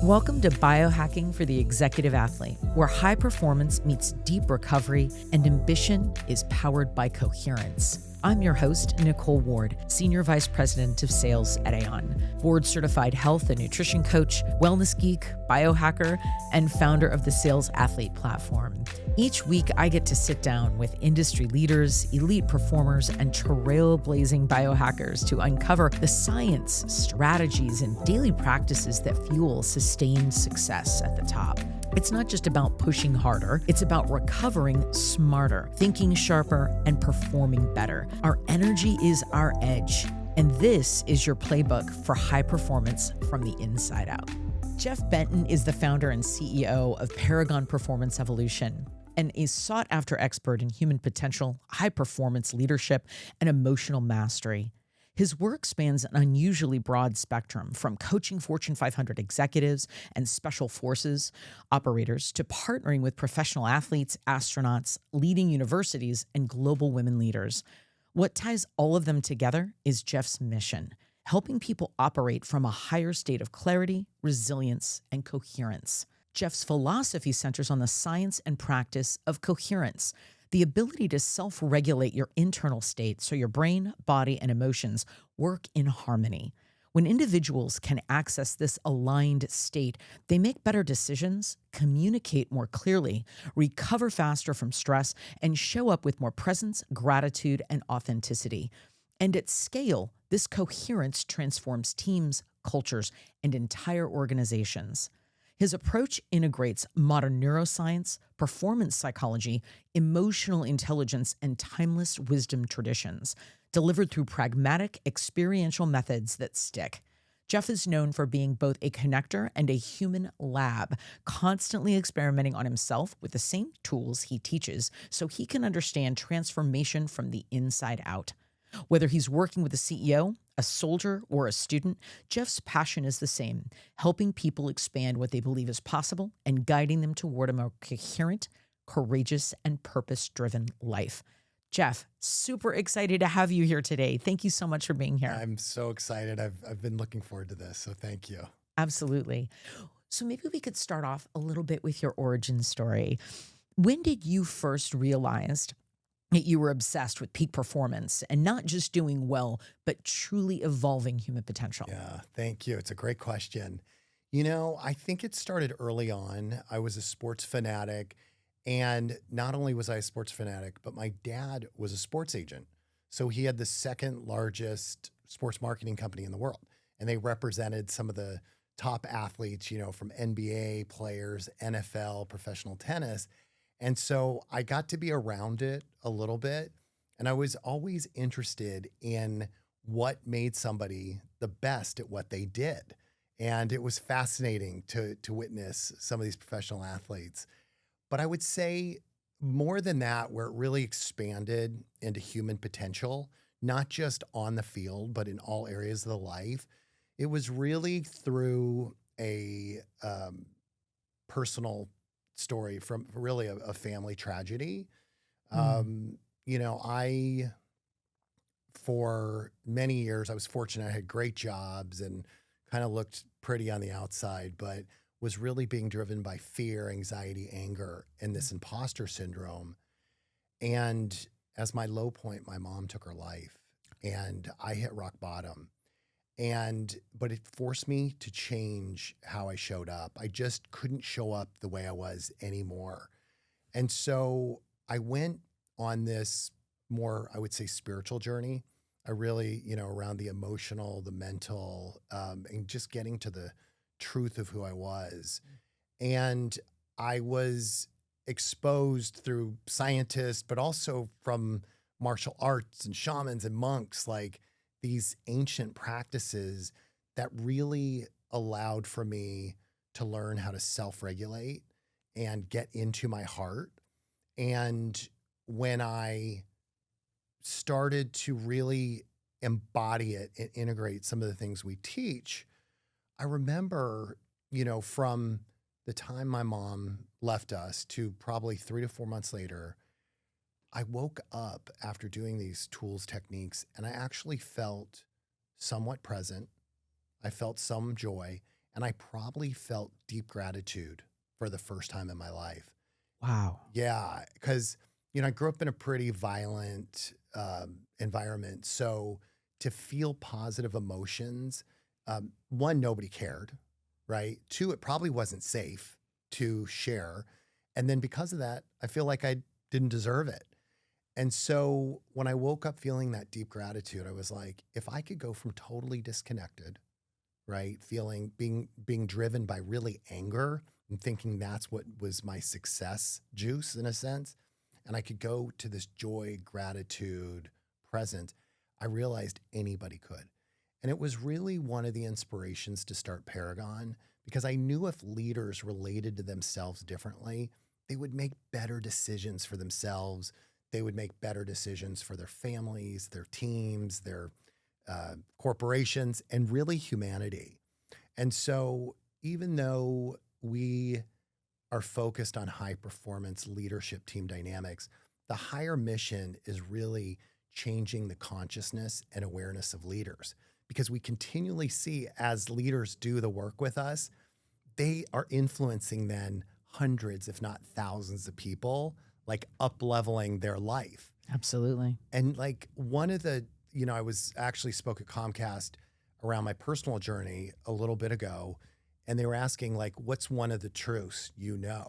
Welcome to Biohacking for the Executive Athlete, where high performance meets deep recovery and ambition is powered by coherence. I'm your host, Nicole Ward, Senior Vice President of Sales at Aon, board-certified health and nutrition coach, wellness geek, biohacker, and founder of the Sales Athlete platform. Each week, I get to sit down with industry leaders, elite performers, and trailblazing biohackers to uncover the science, strategies, and daily practices that fuel sustained success at the top. It's not just about pushing harder, it's about recovering smarter, thinking sharper, and performing better. Our energy is our edge, and this is your playbook for high performance from the inside out. Jeff Benton is the founder and CEO of Paragon Performance Evolution, and a sought-after expert in human potential, high-performance leadership, and emotional mastery. His work spans an unusually broad spectrum, from coaching Fortune 500 executives and special forces operators to partnering with professional athletes, astronauts, leading universities, and global women leaders. What ties all of them together is Jeff's mission, helping people operate from a higher state of clarity, resilience, and coherence. Jeff's philosophy centers on the science and practice of coherence, the ability to self-regulate your internal state so your brain, body, and emotions work in harmony. When individuals can access this aligned state, they make better decisions, communicate more clearly, recover faster from stress, and show up with more presence, gratitude, and authenticity. And at scale, this coherence transforms teams, cultures, and entire organizations. His approach integrates modern neuroscience, performance psychology, emotional intelligence, and timeless wisdom traditions, delivered through pragmatic, experiential methods that stick. Jeff is known for being both a connector and a human lab, constantly experimenting on himself with the same tools he teaches so he can understand transformation from the inside out. Whether he's working with a CEO, a soldier, or a student, Jeff's passion is the same, helping people expand what they believe is possible and guiding them toward a more coherent, courageous, and purpose-driven life. Jeff, super excited to have you here today. Thank you so much for being here. I'm so excited. I've been looking forward to this, so thank you. Absolutely. So maybe we could start off a little bit with your origin story. When did you first realize that you were obsessed with peak performance and not just doing well, but truly evolving human potential? Yeah, thank you. It's a great question. You know, I think it started early on. I was a sports fanatic, and not only was I a sports fanatic, but my dad was a sports agent. So he had the second largest sports marketing company in the world, and they represented some of the top athletes, you know, from NBA players, NFL, professional tennis. And so I got to be around it a little bit, and I was always interested in what made somebody the best at what they did. And it was fascinating to witness some of these professional athletes. But I would say more than that, where it really expanded into human potential, not just on the field, but in all areas of the life, it was really through a personal story from really a family tragedy. You know, for many years, I was fortunate. I had great jobs and kind of looked pretty on the outside, but was really being driven by fear, anxiety, anger, and this imposter syndrome. And as my low point, my mom took her life, and I hit rock bottom. But it forced me to change how I showed up. I just couldn't show up the way I was anymore. And so I went on this more, I would say, spiritual journey. I really, you know, around the emotional, the mental, and just getting to the truth of who I was. And I was exposed through scientists, but also from martial arts and shamans and monks, like these ancient practices that really allowed for me to learn how to self-regulate and get into my heart. And when I started to really embody it and integrate some of the things we teach, I remember, you know, from the time my mom left us to probably 3 to 4 months later, I woke up after doing these tools, techniques, and I actually felt somewhat present. I felt some joy, And I probably felt deep gratitude for the first time in my life. Wow. Yeah, because, I grew up in a pretty violent environment. So to feel positive emotions, one, nobody cared, right? Two, it probably wasn't safe to share. And then because of that, I feel like I didn't deserve it. And so when I woke up feeling that deep gratitude, I was like, if I could go from totally disconnected, right, being driven by really anger and thinking that's what was my success juice in a sense, and I could go to this joy, gratitude, present, I realized anybody could. And it was really one of the inspirations to start Paragon, because I knew if leaders related to themselves differently, they would make better decisions for themselves. They would make better decisions for their families, their teams, their corporations, and really humanity. And so even though we are focused on high performance leadership team dynamics, the higher mission is really changing the consciousness and awareness of leaders, because we continually see as leaders do the work with us, they are influencing then hundreds, if not thousands of people, like up-leveling their life. Absolutely. And like one of the, I was actually spoke at Comcast around my personal journey a little bit ago, and they were asking like, what's one of the truths you know?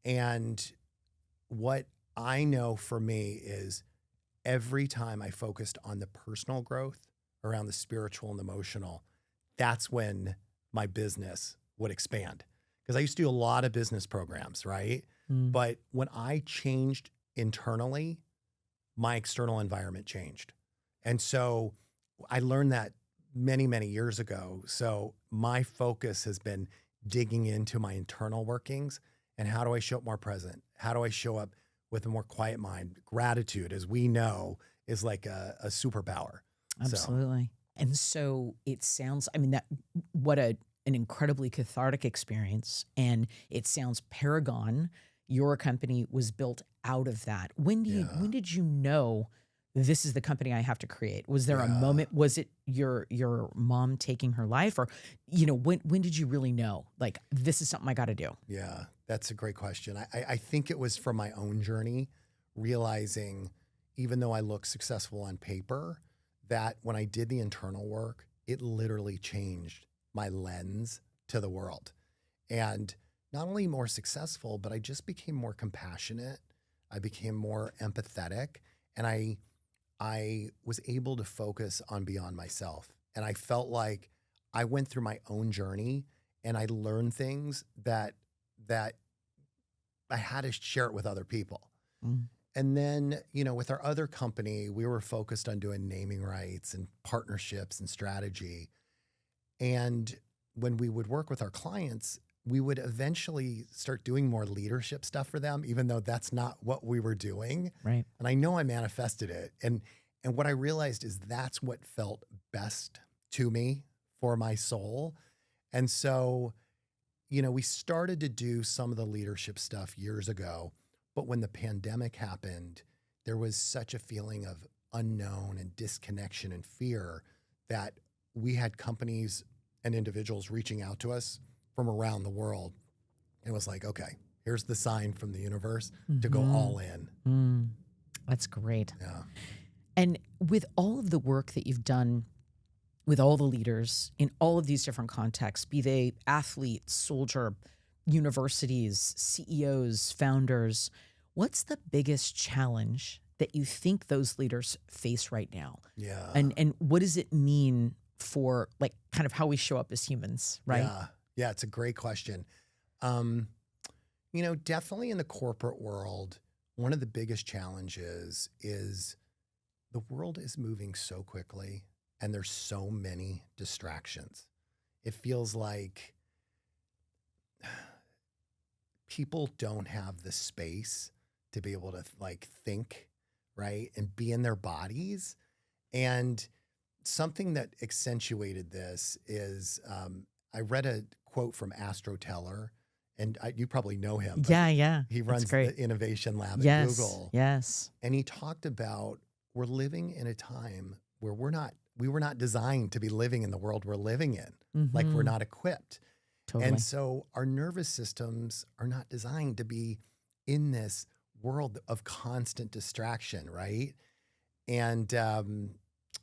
And what I know for me is every time I focused on the personal growth around the spiritual and emotional, that's when my business would expand. Because I used to do a lot of business programs, right? But when I changed internally, my external environment changed. And so I learned that many, many years ago. So my focus has been digging into my internal workings and how do I show up more present? How do I show up with a more quiet mind? Gratitude, as we know, is like a superpower. Absolutely. And so it sounds, what an incredibly cathartic experience. And it sounds Paragon, your company, was built out of that. When did you know this is the company I have to create? Was there a moment? Was it your mom taking her life, or when did you really know like this is something I got to do? Yeah, that's a great question. I think it was from my own journey, realizing even though I look successful on paper, that when I did the internal work, it literally changed my lens to the world. And not only more successful, but I just became more compassionate. I became more empathetic, and I was able to focus on beyond myself. And I felt like I went through my own journey and I learned things that I had to share it with other people. And then, with our other company, we were focused on doing naming rights and partnerships and strategy. And when we would work with our clients, we would eventually start doing more leadership stuff for them, even though that's not what we were doing. Right. And I know I manifested it. And what I realized is that's what felt best to me for my soul. And so, we started to do some of the leadership stuff years ago, but when the pandemic happened, there was such a feeling of unknown and disconnection and fear that we had companies and individuals reaching out to us from around the world. And it was like, okay, here's the sign from the universe to go all in. That's great. Yeah. And with all of the work that you've done with all the leaders in all of these different contexts, be they athletes, soldier, universities, CEOs, founders, what's the biggest challenge that you think those leaders face right now? Yeah. And what does it mean for like kind of how we show up as humans, right? Yeah. Yeah, it's a great question. Definitely in the corporate world, one of the biggest challenges is the world is moving so quickly and there's so many distractions. It feels like people don't have the space to be able to like think, right? And be in their bodies. And something that accentuated this is I read a quote from Astro Teller, and you probably know him. But Yeah. he runs the innovation lab at Google. Yes. And he talked about we're living in a time where we're not we were not designed to be living in the world we're living in. Like we're not equipped. Totally. And so our nervous systems are not designed to be in this world of constant distraction, right? And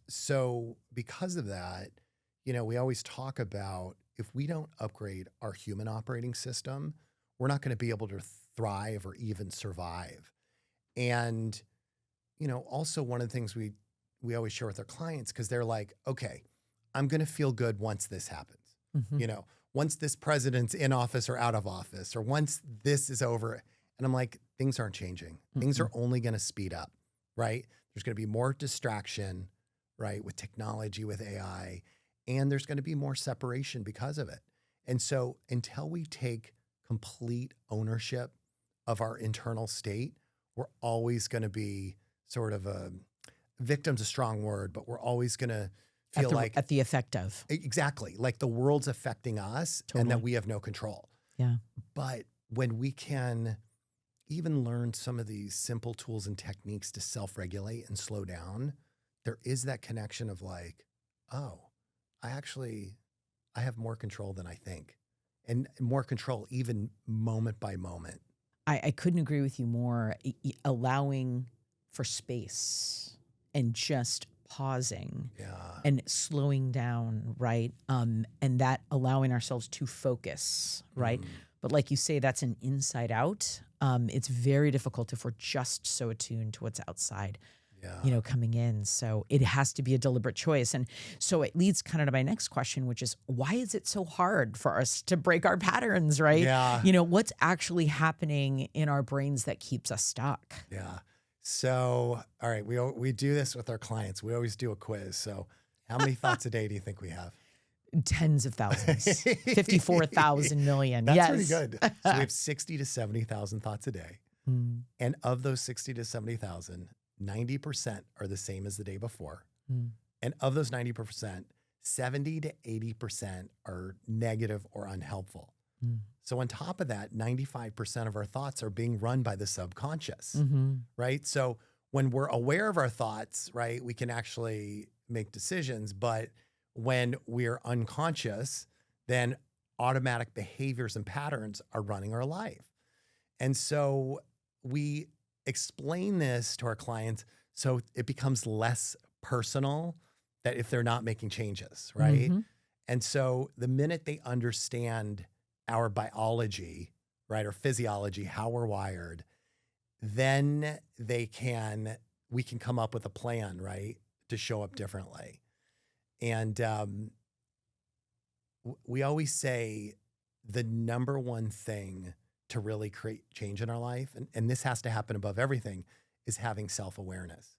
so because of that, you know, we always talk about if we don't upgrade our human operating system, we're not going to be able to thrive or even survive. And, you know, also one of the things we always share with our clients, because they're like, okay, I'm going to feel good once this happens. You know, once this president's in office or out of office, or once this is over. And I'm like, things aren't changing. Things are only going to speed up, right? There's going to be more distraction, right? With technology, with AI, and there's going to be more separation because of it. And so until we take complete ownership of our internal state, we're always going to be sort of victim's a strong word, but we're always going to feel at the effect of. Exactly. Like the world's affecting us and that we have no control. Yeah. But when we can even learn some of these simple tools and techniques to self-regulate and slow down, there is that connection of like, oh, I have more control than I think, and more control even moment by moment. I couldn't agree with you more. Allowing for space and just pausing and slowing down, right? And that allowing ourselves to focus, right? But like you say, that's an inside out. It's very difficult if we're just so attuned to what's outside, you know, coming in. So it has to be a deliberate choice. And so it leads kind of to my next question, which is, why is it so hard for us to break our patterns, right? Yeah. You know, what's actually happening in our brains that keeps us stuck? Yeah. So, all right, we do this with our clients. We always do a quiz. So how many thoughts a day do you think we have? Tens of thousands, 54,000 million. That's yes. pretty good. So we have 60 to 70,000 thoughts a day. And of those 60 to 70,000, 90% are the same as the day before. And of those 90%, 70 to 80% are negative or unhelpful. So on top of that, 95% of our thoughts are being run by the subconscious, right? So when we're aware of our thoughts, right, we can actually make decisions. But when we're unconscious, then automatic behaviors and patterns are running our life. And so we explain this to our clients so it becomes less personal, that if they're not making changes, right? And so the minute they understand our biology, right, or physiology, how we're wired, then we can come up with a plan, right, to show up differently. And we always say the number one thing to really create change in our life, and this has to happen above everything, is having self-awareness.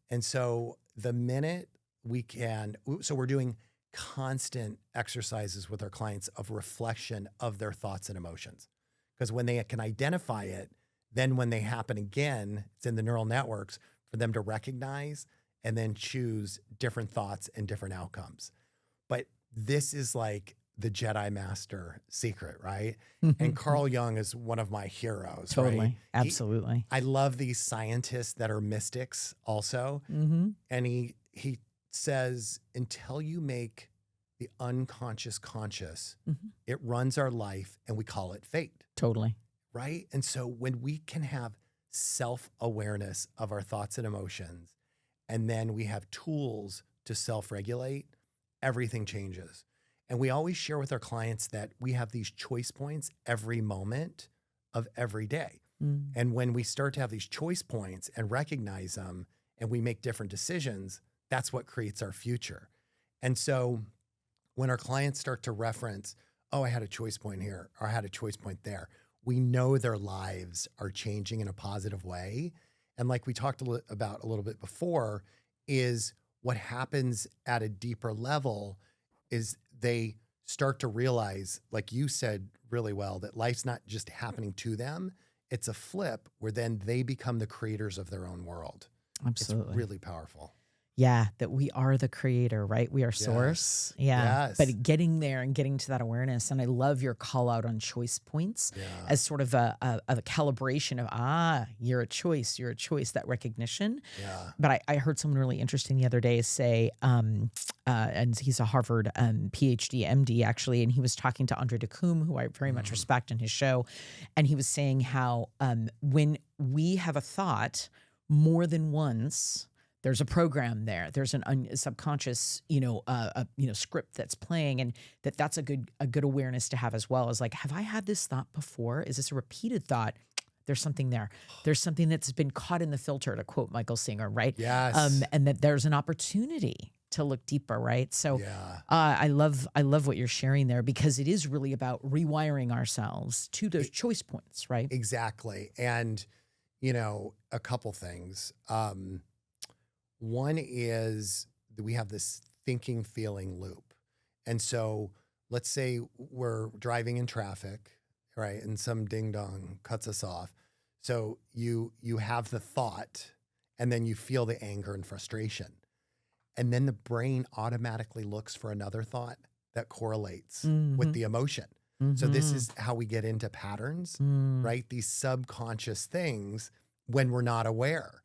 And so the minute so we're doing constant exercises with our clients of reflection of their thoughts and emotions. Because when they can identify it, then when they happen again, it's in the neural networks for them to recognize and then choose different thoughts and different outcomes. But this is like the Jedi Master secret, right? And Carl Jung is one of my heroes. Totally. Right? Absolutely. I love these scientists that are mystics also. And he says, until you make the unconscious conscious, it runs our life and we call it fate. Totally. Right? And so when we can have self-awareness of our thoughts and emotions, and then we have tools to self-regulate, everything changes. And we always share with our clients that we have these choice points every moment of every day. And when we start to have these choice points and recognize them and we make different decisions, that's what creates our future. And so when our clients start to reference, oh, I had a choice point here, or I had a choice point there, we know their lives are changing in a positive way. And like we talked about a little bit before, is what happens at a deeper level is they start to realize, like you said really well, that life's not just happening to them. It's a flip where then they become the creators of their own world. Absolutely. It's really powerful. Yeah, that we are the creator, right? We are source. Yeah. Yes. But getting there and getting to that awareness. And I love your call out on choice points Yeah. as sort of a calibration of, you're a choice, that recognition. Yeah. But I heard someone really interesting the other day say, and he's a Harvard PhD, MD actually, and he was talking to Andre Decumbe, who I very much respect in his show. And he was saying how when we have a thought more than once, there's a program there. There's a subconscious, script that's playing, and that's a good awareness to have as well. Is like, have I had this thought before? Is this a repeated thought? There's something there. There's something that's been caught in the filter, to quote Michael Singer, right? Yes. And that there's an opportunity to look deeper, right? So, I love what you're sharing there, because it is really about rewiring ourselves to those choice points, right? Exactly. And a couple things. One is that we have this thinking, feeling loop. And so let's say we're driving in traffic, right? And some ding dong cuts us off. So you have the thought, and then you feel the anger and frustration. And then the brain automatically looks for another thought that correlates with the emotion. So this is how we get into patterns, right? These subconscious things when we're not aware.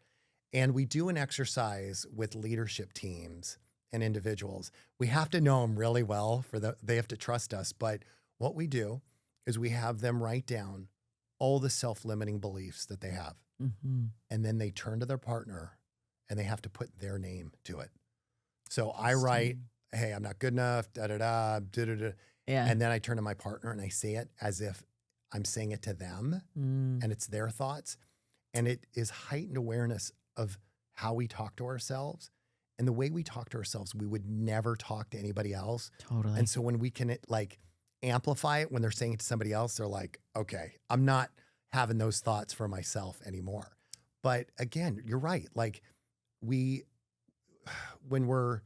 And we do an exercise with leadership teams and individuals. We have to know them really well they have to trust us. But what we do is we have them write down all the self-limiting beliefs that they have. And then they turn to their partner and they have to put their name to it. So I write, hey, I'm not good enough, da-da-da, da-da-da. Yeah. And then I turn to my partner and I say it as if I'm saying it to them and it's their thoughts. And it is heightened awareness of how we talk to ourselves. And the way we talk to ourselves, we would never talk to anybody else. Totally. And so when we can amplify it, when they're saying it to somebody else, they're like, okay, I'm not having those thoughts for myself anymore. But again, you're right. Like when we're,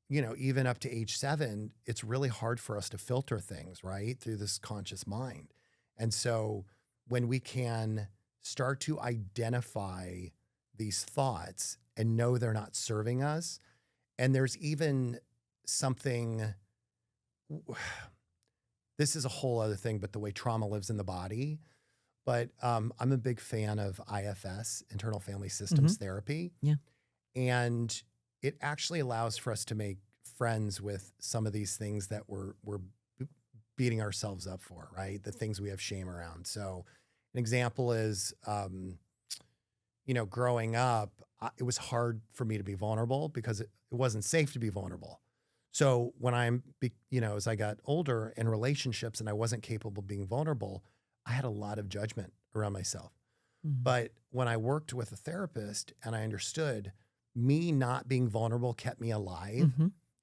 even up to age 7, it's really hard for us to filter things, right? Through this conscious mind. And so when we can start to identify these thoughts and know they're not serving us. And there's even something, this is a whole other thing, but the way trauma lives in the body. But I'm a big fan of IFS, internal family systems therapy. Yeah. And it actually allows for us to make friends with some of these things that we're beating ourselves up for, right? The things we have shame around. So an example is, growing up, it was hard for me to be vulnerable because it wasn't safe to be vulnerable. So when as I got older in relationships and I wasn't capable of being vulnerable, I had a lot of judgment around myself. But when I worked with a therapist and I understood me not being vulnerable kept me alive,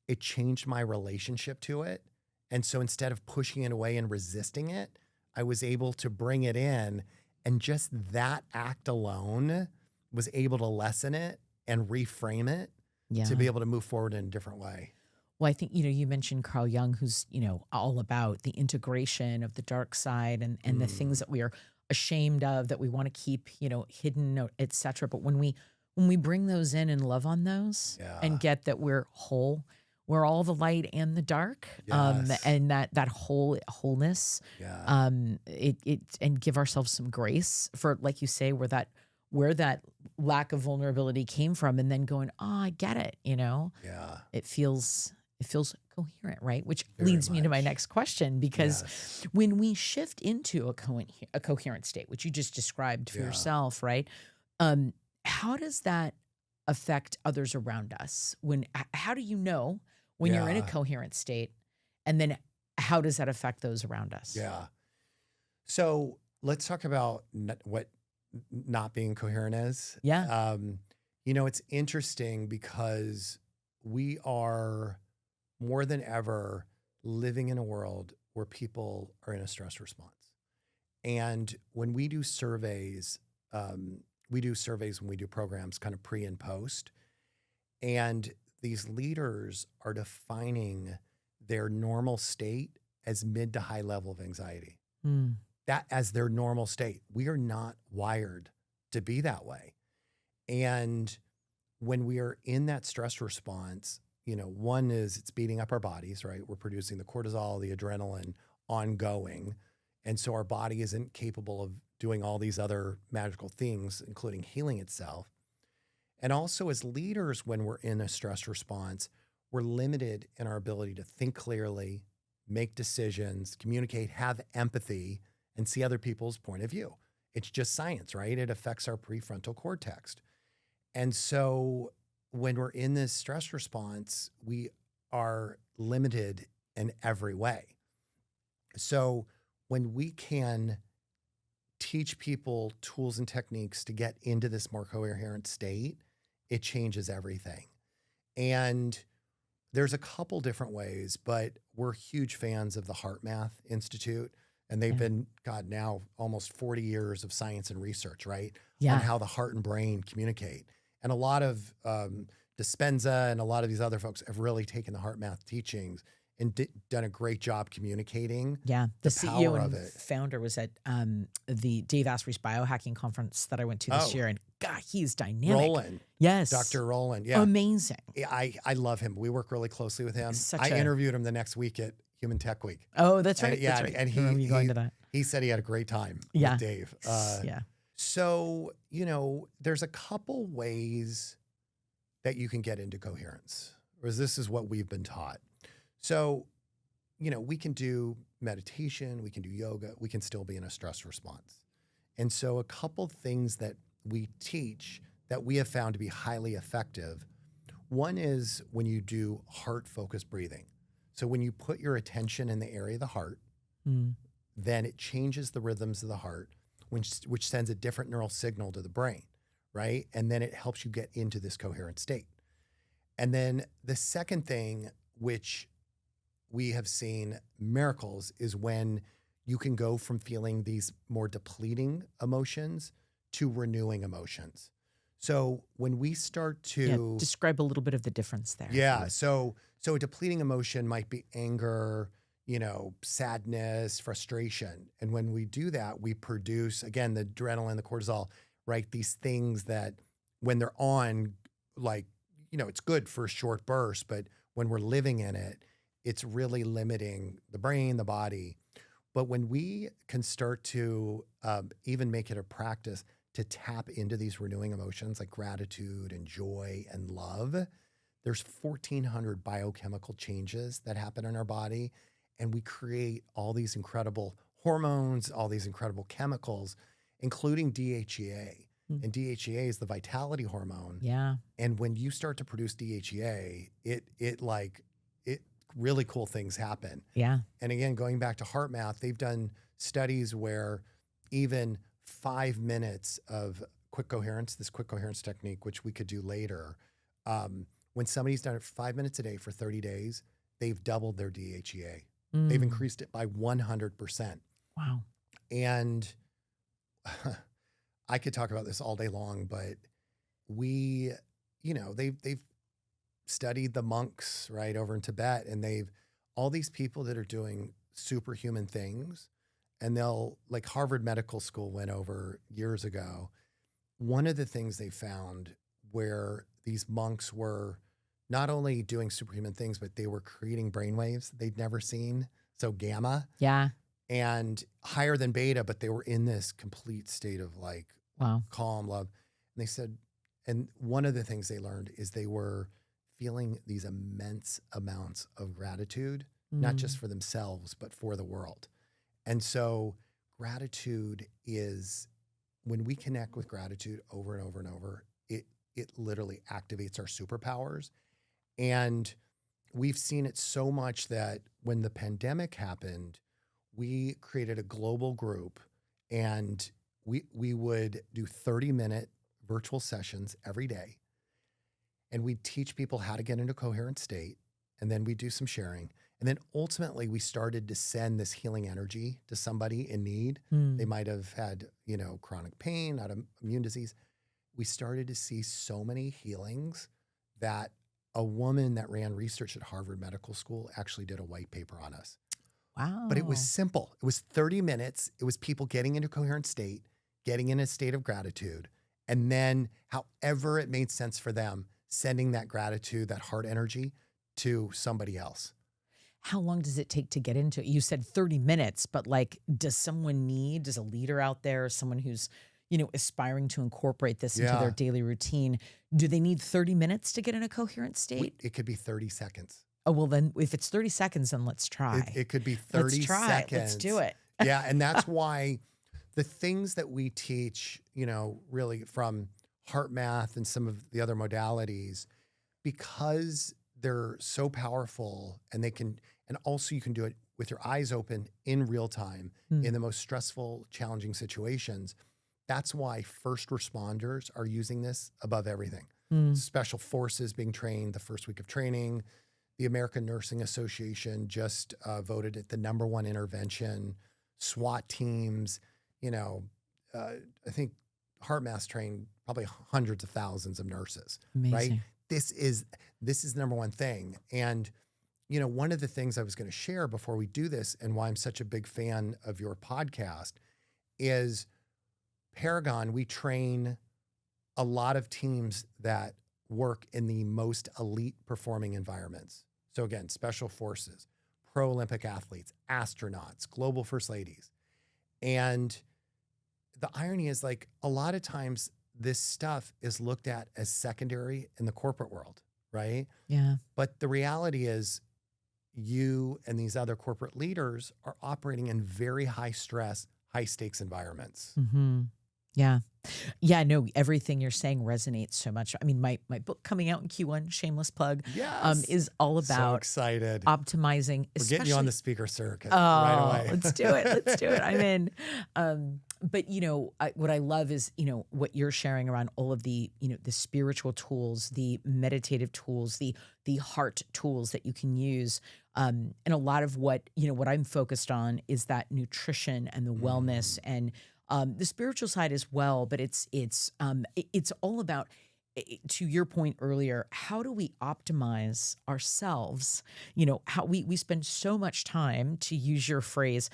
it changed my relationship to it. And so instead of pushing it away and resisting it, I was able to bring it in, and just that act alone was able to lessen it and reframe it to be able to move forward in a different way. Well, I think, you mentioned Carl Jung, who's, all about the integration of the dark side and the things that we are ashamed of, that we want to keep, hidden, et cetera. But when we bring those in and love on those and get that we're whole, we're all the light and the dark, and that wholeness, and give ourselves some grace for, like you say, where that lack of vulnerability came from, and then going, I get it, it feels coherent, right? Which leads me to my next question, because when we shift into a coherent state, which you just described for yourself, right? How does that affect others around us? How do you know when you're in a coherent state, and then how does that affect those around us? Yeah. So let's talk about what not being coherent is. Yeah. It's interesting because we are more than ever living in a world where people are in a stress response. And when we do surveys, when we do programs kind of pre and post, and these leaders are defining their normal state as mid to high level of anxiety. That as their normal state. We are not wired to be that way. And when we are in that stress response, one is it's beating up our bodies, right? We're producing the cortisol, the adrenaline ongoing. And so our body isn't capable of doing all these other magical things, including healing itself. And also as leaders, when we're in a stress response, we're limited in our ability to think clearly, make decisions, communicate, have empathy, and see other people's point of view. It's just science, right? It affects our prefrontal cortex. And so when we're in this stress response, we are limited in every way. So when we can teach people tools and techniques to get into this more coherent state, it changes everything. And there's a couple different ways, but we're huge fans of the Heart Math Institute. And they've been, now almost 40 years of science and research, right? Yeah. On how the heart and brain communicate. And a lot of Dispenza and a lot of these other folks have really taken the Heart Math teachings and done a great job communicating. Yeah. The CEO power and of it. founder was at the Dave Asprey's biohacking conference that I went to this year. And God, he's dynamic. Roland. Yes. Dr. Roland. Yeah. Amazing. I love him. We work really closely with him. Such I a- interviewed him the next week at Human Tech Week. Oh, that's right. And, yeah, that's right. and I remember you going to that. he said he had a great time Yeah. with Dave. Yeah. So, there's a couple ways that you can get into coherence, or this is what we've been taught. So, we can do meditation, we can do yoga, we can still be in a stress response. And so a couple things that we teach that we have found to be highly effective. One is when you do heart-focused breathing. So when you put your attention in the area of the heart, then it changes the rhythms of the heart, which sends a different neural signal to the brain, right? And then it helps you get into this coherent state. And then the second thing, which we have seen miracles, is when you can go from feeling these more depleting emotions to renewing emotions. So when we start to describe a little bit of the difference there. Yeah. So a depleting emotion might be anger, sadness, frustration. And when we do that, we produce, again, the adrenaline, the cortisol, right? These things that when they're on, it's good for a short burst, but when we're living in it, it's really limiting the brain, the body. But when we can start to even make it a practice to tap into these renewing emotions like gratitude and joy and love, there's 1,400 biochemical changes that happen in our body. And we create all these incredible hormones, all these incredible chemicals, including DHEA. And DHEA is the vitality hormone. Yeah. And when you start to produce DHEA, it really cool things happen. Yeah. And again, going back to Heart Math, they've done studies where even 5 minutes of quick coherence, this quick coherence technique, which we could do later, when somebody's done it 5 minutes a day for 30 days, they've doubled their DHEA. They've increased it by 100%. Wow. And I could talk about this all day long, but they've studied the monks right over in Tibet, and all these people that are doing superhuman things, and like Harvard Medical School went over years ago. One of the things they found where these monks were not only doing superhuman things, but they were creating brainwaves they'd never seen. So gamma. Yeah. And higher than beta, but they were in this complete state of calm, love. And they said, and one of the things they learned is they were feeling these immense amounts of gratitude, not just for themselves, but for the world. And so gratitude is, when we connect with gratitude over and over and over, it literally activates our superpowers. And we've seen it so much that when the pandemic happened, we created a global group, and we would do 30-minute virtual sessions every day. And we'd teach people how to get into a coherent state. And then we'd do some sharing. And then ultimately we started to send this healing energy to somebody in need. They might have had, chronic pain, autoimmune disease. We started to see so many healings that a woman that ran research at Harvard Medical School actually did a white paper on us. Wow. But it was simple. It was 30 minutes. It was people getting into a coherent state, getting in a state of gratitude, and then however it made sense for them, sending that gratitude, that heart energy to somebody else. How long does it take to get into it? You said 30 minutes, but like, does a leader out there, someone who's, aspiring to incorporate this into their Yeah. daily routine, do they need 30 minutes to get in a coherent state? It could be 30 seconds. Oh, well, then if it's 30 seconds, then let's try. It could be Let's 30 try. seconds. Let's do it. Yeah. And that's why the things that we teach, really from heart math and some of the other modalities, because they're so powerful and also you can do it with your eyes open in real time in the most stressful, challenging situations. That's why first responders are using this above everything. Special forces being trained the first week of training. The American Nursing Association just voted it the #1 intervention. SWAT teams, I think heart math trained probably hundreds of thousands of nurses, Amazing. right? This is the #1 thing. And, one of the things I was going to share before we do this and why I'm such a big fan of your podcast is Paragon. We train a lot of teams that work in the most elite performing environments. So again, special forces, pro Olympic athletes, astronauts, global first ladies. And the irony is, like, a lot of times this stuff is looked at as secondary in the corporate world, right? Yeah. But the reality is you and these other corporate leaders are operating in very high stress, high stakes environments. Mm-hmm. Yeah. Yeah, no, everything you're saying resonates so much. I mean, my book coming out in Q1, shameless plug, Yes. is all So about excited. optimizing. We're getting you on the speaker circuit Oh, right away. let's do it. Let's do it. I'm in. But what I love is, what you're sharing around all of the, the spiritual tools, the meditative tools, the heart tools that you can use. And a lot of what I'm focused on is that nutrition and the wellness and the spiritual side as well. But it's all about, to your point earlier, how do we optimize ourselves? How we spend so much time, to use your phrase,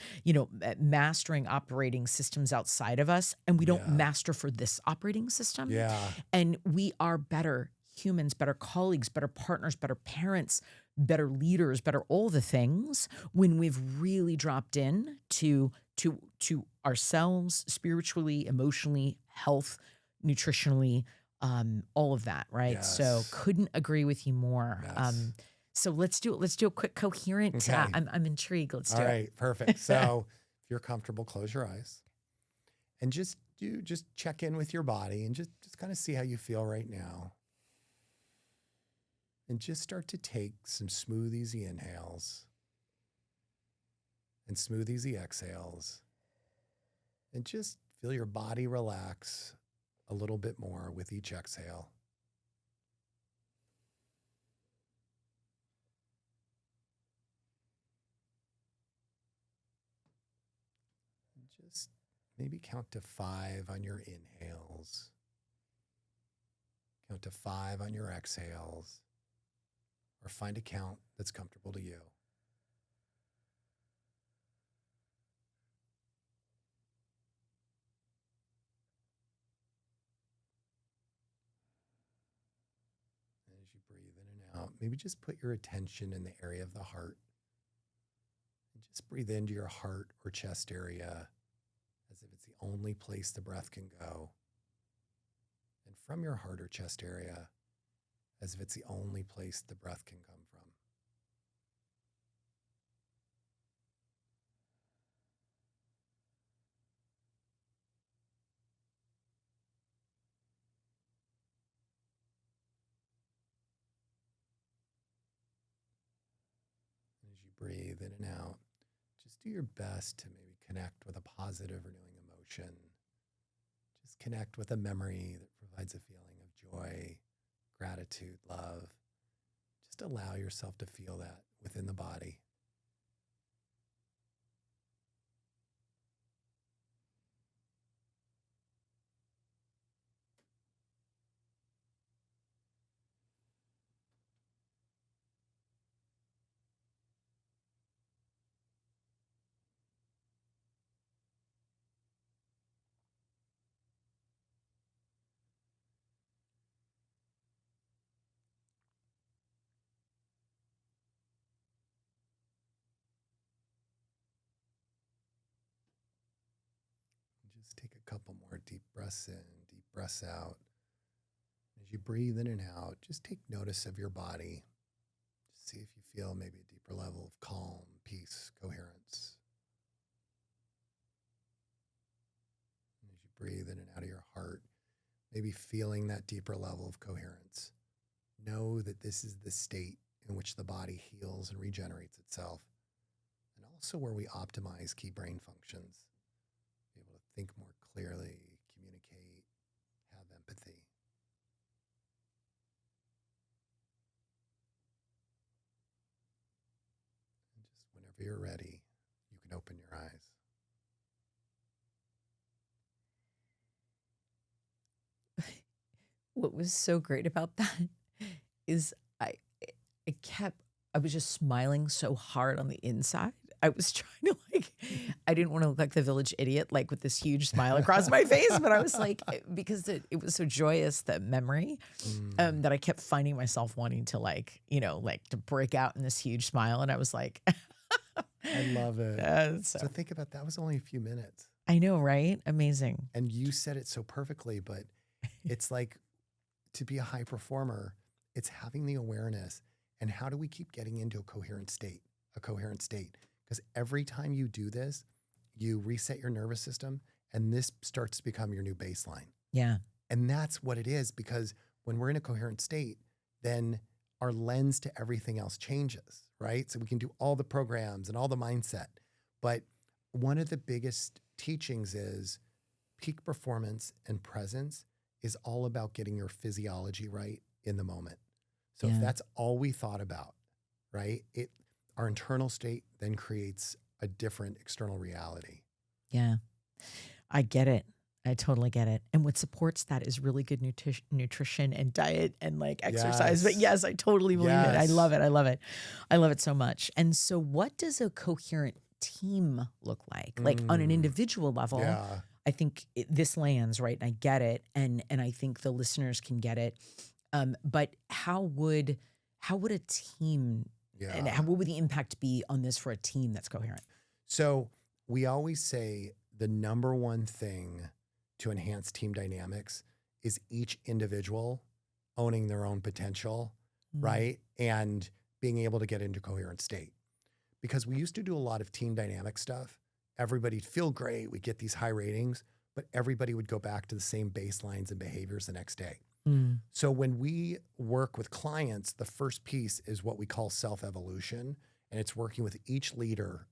mastering operating systems outside of us, and we don't Yeah. master for this operating system. Yeah. And we are better humans, better colleagues, better partners, better parents, better leaders, better all the things when we've really dropped in to ourselves spiritually, emotionally, health, nutritionally, all of that, right? So Yes. couldn't agree with you more. Yes. So let's do it. Let's do a quick coherent. Okay. I'm intrigued. Let's do All it. right, perfect. So if you're comfortable, close your eyes and just check in with your body and just kind of see how you feel right now. And just start to take some smooth, easy inhales and smooth, easy exhales. And just feel your body relax a little bit more with each exhale. Just maybe count to 5 on your inhales. Count to 5 on your exhales. Or find a count that's comfortable to you. And as you breathe in and out, maybe just put your attention in the area of the heart. And just breathe into your heart or chest area as if it's the only place the breath can go. And from your heart or chest area, as if it's the only place the breath can come from. And as you breathe in and out, just do your best to maybe connect with a positive, renewing emotion. Just connect with a memory that provides a feeling of joy, gratitude, love. Just allow yourself to feel that within the body. Let's take a couple more deep breaths in, deep breaths out. As you breathe in and out, just take notice of your body. Just see if you feel maybe a deeper level of calm, peace, coherence. And as you breathe in and out of your heart, maybe feeling that deeper level of coherence. Know that this is the state in which the body heals and regenerates itself, and also where we optimize key brain functions. Be able to think more clearly, communicate, have empathy. And just whenever you're ready, you can open your eyes. What was so great about that is I was just smiling so hard on the inside. I was trying to I didn't want to look like the village idiot, like with this huge smile across my face, but I was like, because it was so joyous, that memory, that I kept finding myself wanting to to break out in this huge smile. And I was like, I love it. So think about that. Was only a few minutes. I know, right? Amazing. And you said it so perfectly, but it's like, to be a high performer, it's having the awareness. And how do we keep getting into a coherent state? Because every time you do this, you reset your nervous system, and this starts to become your new baseline. Yeah. And that's what it is, because when we're in a coherent state, then our lens to everything else changes, right? So we can do all the programs and all the mindset. But one of the biggest teachings is peak performance and presence is all about getting your physiology right in the moment. So if that's all we thought about, right, our internal state then creates a different external reality. Yeah, I get it. I totally get it. And what supports that is really good nutrition and diet and exercise. But yes, I totally believe it. I love it. I love it. I love it so much. And so what does a coherent team look like? Like on an individual level, I think this lands, right? And I get it. And I think the listeners can get it. But how would a team, and what would the impact be on this for a team that's coherent? So we always say the number one thing to enhance team dynamics is each individual owning their own potential, right? And being able to get into coherent state. Because we used to do a lot of team dynamic stuff. Everybody'd feel great. We'd get these high ratings, but everybody would go back to the same baselines and behaviors the next day. So when we work with clients, the first piece is what we call self-evolution, and it's working with each leader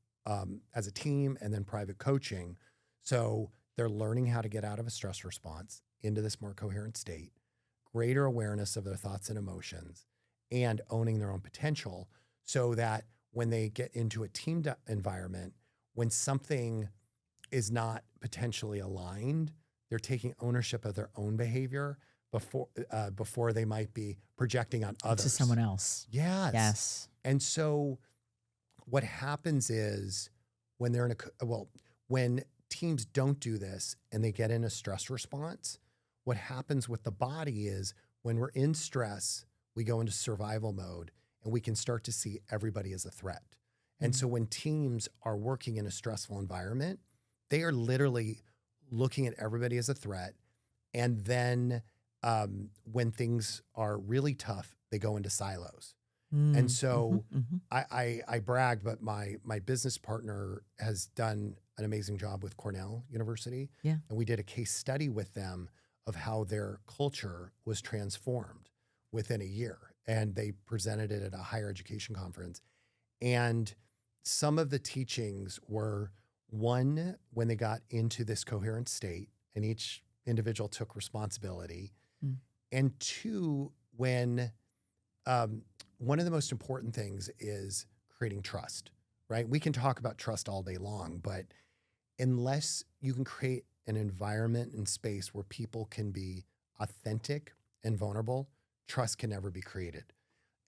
as a team and then private coaching. So they're learning how to get out of a stress response into this more coherent state, greater awareness of their thoughts and emotions, and owning their own potential, so that when they get into a team environment, when something is not potentially aligned, they're taking ownership of their own behavior before they might be projecting on others. To someone else. Yes. And so what happens is when they're when teams don't do this and they get in a stress response, what happens with the body is when we're in stress, we go into survival mode and we can start to see everybody as a threat. And so when teams are working in a stressful environment, they are literally looking at everybody as a threat. And then when things are really tough, they go into silos. And so I brag, but my business partner has done an amazing job with Cornell University. Yeah. And we did a case study with them of how their culture was transformed within a year. And they presented it at a higher education conference. And some of the teachings were, one, when they got into this coherent state and each individual took responsibility. And two, when one of the most important things is creating trust, right? We can talk about trust all day long, but unless you can create an environment and space where people can be authentic and vulnerable, trust can never be created.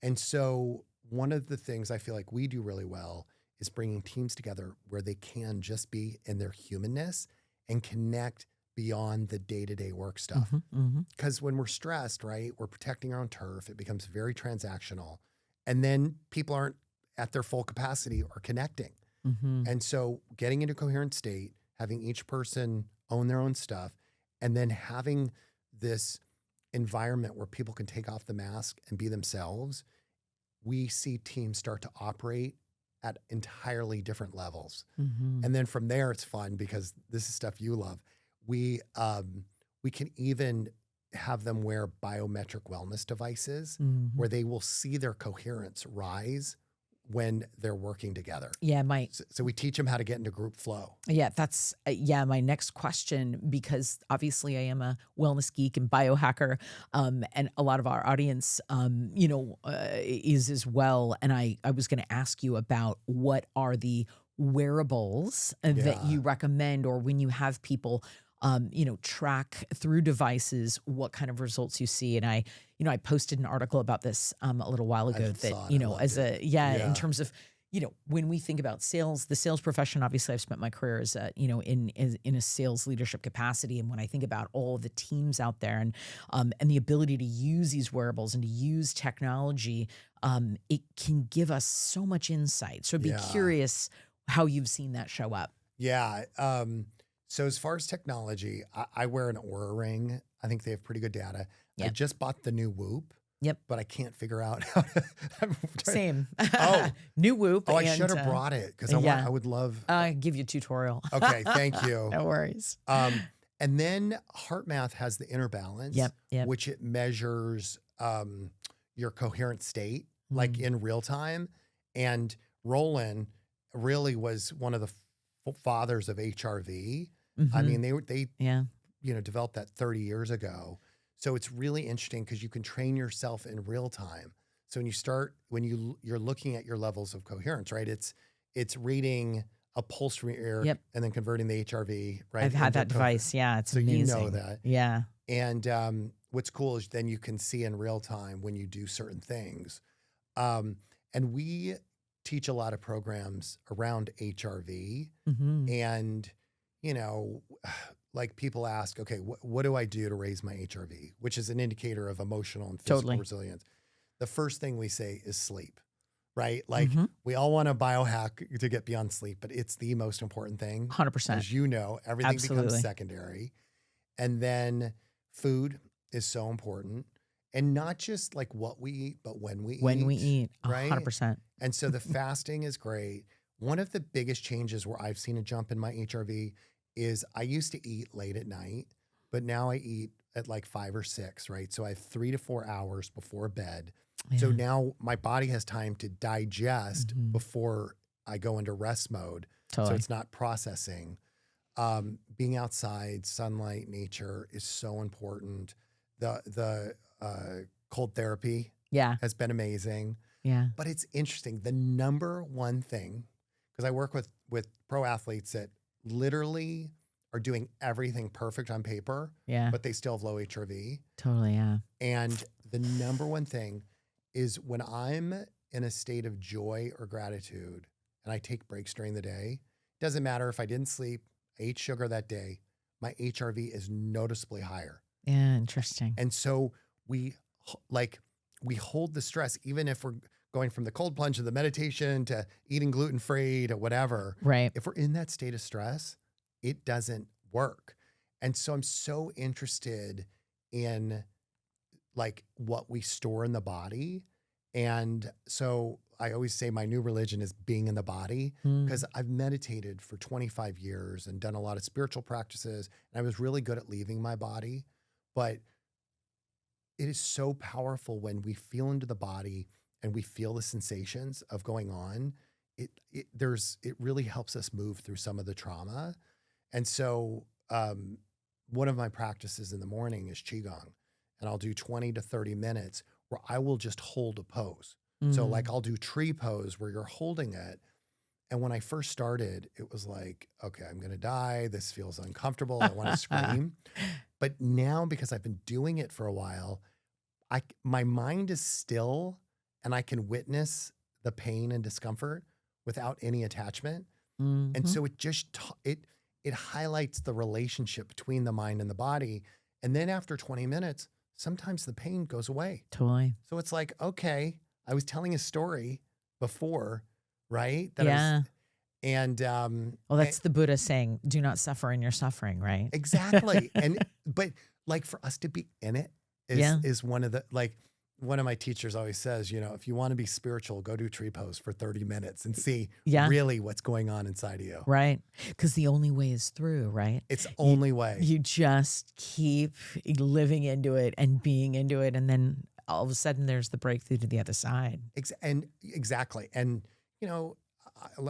And so one of the things I feel like we do really well is bringing teams together where they can just be in their humanness and connect beyond the day-to-day work stuff. Because when we're stressed, right, we're protecting our own turf. It becomes very transactional. And then people aren't at their full capacity or connecting. And so getting into a coherent state, having each person own their own stuff, and then having this environment where people can take off the mask and be themselves, we see teams start to operate at entirely different levels. Mm-hmm. And then from there, it's fun because this is stuff you love. We can even have them wear biometric wellness devices Mm-hmm. where they will see their coherence rise when they're working together. Yeah, So we teach them how to get into group flow. Yeah, that's my next question, because obviously I am a wellness geek and biohacker, and a lot of our audience, is as well. And I was going to ask you about what are the wearables that Yeah. you recommend, or when you have people, track through devices, what kind of results you see. And I posted an article about this a little while ago that, saw it. I loved it. in terms of, when we think about sales, the sales profession, obviously I've spent my career as a, in a sales leadership capacity. And when I think about all the teams out there and the ability to use these wearables and to use technology, it can give us so much insight. So I'd be Yeah. curious how you've seen that show up. Yeah. So as far as technology, I wear an Oura ring. I think they have pretty good data. I Yep. just bought the new Whoop. Yep. But I can't figure out how to. Same. Oh. New Whoop. Oh, I and, should have brought it because yeah. I would love. Give you a tutorial. Okay, thank you. No worries. And then HeartMath has the inner balance, Yep. which it measures your coherent state, like in real time. And Roland really was one of the fathers of HRV. I mean, they developed that 30 years ago. So it's really interesting because you can train yourself in real time. So when you're looking at your levels of coherence, right? It's reading a pulse from your ear and then converting the HRV, right? I've had that device. Yeah, it's amazing. So you know that. Yeah. And what's cool is then you can see in real time when you do certain things. And we teach a lot of programs around HRV. Mm-hmm. And, like people ask, okay, what do I do to raise my HRV, which is an indicator of emotional and physical resilience. The first thing we say is sleep, right? Like we all want to biohack to get beyond sleep, but it's the most important thing. 100%. As you know, everything becomes secondary. And then food is so important. And not just like what we eat, but when we eat. Right? 100%. And so the fasting is great. One of the biggest changes where I've seen a jump in my HRV is I used to eat late at night, but now I eat at like 5 or 6, right? So I have 3 to 4 hours before bed. Yeah. So now my body has time to digest before I go into rest mode. Totally. So it's not processing. Being outside, sunlight, nature is so important. The cold therapy has been amazing. Yeah. But it's interesting. The number one thing, because I work with pro athletes that literally are doing everything perfect on paper, but they still have low HRV. Totally, yeah. And the number one thing is when I'm in a state of joy or gratitude and I take breaks during the day, doesn't matter if I didn't sleep, I ate sugar that day, my HRV is noticeably higher. Yeah, interesting. And so we hold the stress, even if we're going from the cold plunge to the meditation to eating gluten-free to whatever. Right. If we're in that state of stress, it doesn't work. And so I'm so interested in like what we store in the body. And so I always say my new religion is being in the body, because I've meditated for 25 years and done a lot of spiritual practices. And I was really good at leaving my body, but it is so powerful when we feel into the body and we feel the sensations of going on. It really helps us move through some of the trauma. And so one of my practices in the morning is Qigong, and I'll do 20 to 30 minutes where I will just hold a pose. So like I'll do tree pose where you're holding it. And when I first started, it was like, okay, I'm going to die. This feels uncomfortable. I want to scream. But now, because I've been doing it for a while, my mind is still and I can witness the pain and discomfort without any attachment. And so it just, it highlights the relationship between the mind and the body. And then after 20 minutes, sometimes the pain goes away. Totally. So it's like, okay, I was telling a story before, right? And Well, that's the Buddha saying, do not suffer in your suffering, right? exactly. But like for us to be in it Yeah. is one of the, like one of my teachers always says, you know, if you want to be spiritual, go do tree pose for 30 minutes and see Yeah. really what's going on inside of you. Right. Because the only way is through, right? It's the only way. You just keep living into it and being into it. And then all of a sudden there's the breakthrough to the other side. Exactly. And, you know,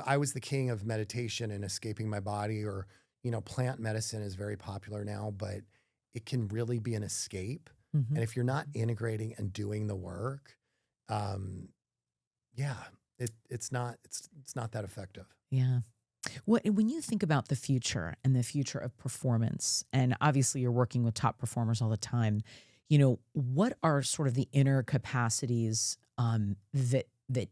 I was the king of meditation and escaping my body, or, you know, plant medicine is very popular now, but it can really be an escape. Mm-hmm. And if you're not integrating and doing the work, it's not that effective. Yeah. When you think about the future and the future of performance, and obviously you're working with top performers all the time, you know, what are sort of the inner capacities that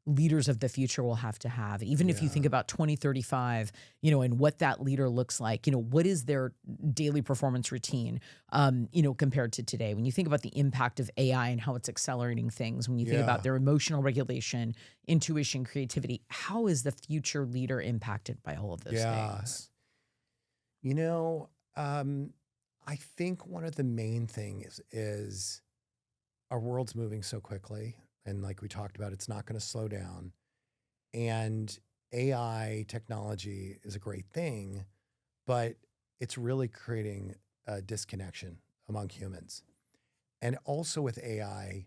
leaders of the future will have to have? Even if you think about 2035, you know, and what that leader looks like, you know, what is their daily performance routine, you know, compared to today? When you think about the impact of AI and how it's accelerating things, when you think about their emotional regulation, intuition, creativity, how is the future leader impacted by all of those things? You know, I think one of the main things is our world's moving so quickly. And like we talked about, it's not going to slow down. And AI technology is a great thing, but it's really creating a disconnection among humans. And also with AI,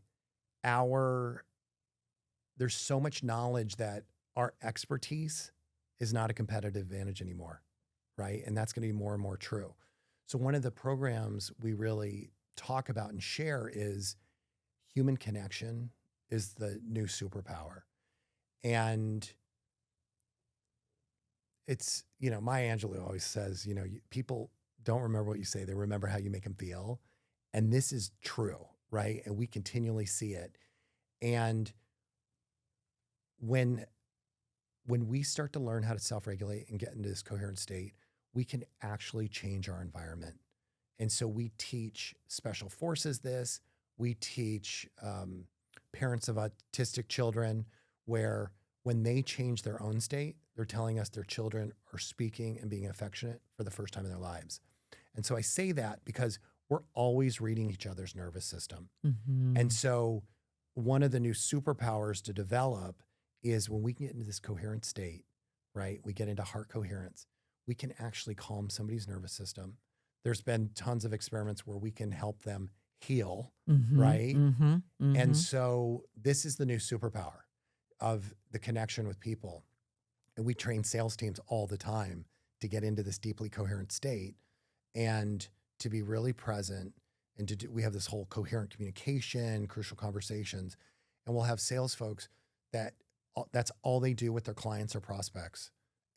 there's so much knowledge that our expertise is not a competitive advantage anymore, right? And that's going to be more and more true. So one of the programs we really talk about and share is human connection is the new superpower. And it's, you know, Maya Angelou always says, you know, people don't remember what you say, they remember how you make them feel. And this is true, right? And we continually see it. And when we start to learn how to self-regulate and get into this coherent state, we can actually change our environment. And so we teach special forces this, we teach parents of autistic children, where when they change their own state, they're telling us their children are speaking and being affectionate for the first time in their lives. And so I say that because we're always reading each other's nervous system. Mm-hmm. And so one of the new superpowers to develop is when we can get into this coherent state, right? We get into heart coherence. We can actually calm somebody's nervous system. There's been tons of experiments where we can help them heal, right? And so this is the new superpower of the connection with people. And we train sales teams all the time to get into this deeply coherent state and to be really present. And we have this whole coherent communication, crucial conversations, and we'll have sales folks that's all they do with their clients or prospects.